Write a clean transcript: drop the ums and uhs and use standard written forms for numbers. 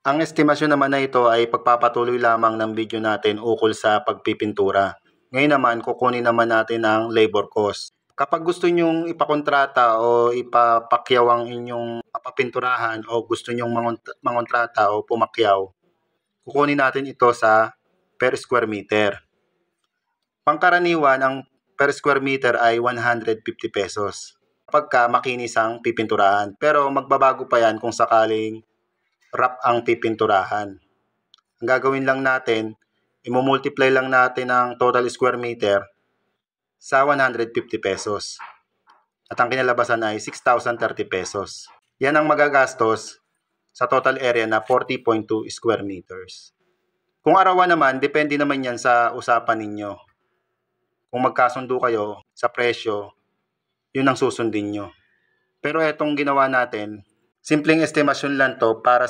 Ang estimasyon naman na ito ay pagpapatuloy lamang ng video natin ukol sa pagpipintura. Ngayon naman, kukunin naman natin ang labor cost. Kapag gusto nyong ipakontrata o ipapakyaw ang inyong papapinturahan o gusto nyong mangontrata o pumakyaw, kukunin natin ito sa per square meter. Pangkaraniwan, ang per square meter ay 150 pesos kapag makinis ang pipinturahan. Pero magbabago pa yan kung sakaling wrap ang pipinturahan. Ang gagawin lang natin, i-multiply lang natin ang total square meter sa 150 pesos. At ang kinalabasan ay 6,030 pesos. Yan ang magagastos sa total area na 40.2 square meters. Kung arawan naman, depende naman yan sa usapan ninyo. Kung magkasundo kayo sa presyo, yun ang susundin nyo. Pero etong ginawa natin, simpleng estimasyon lang to para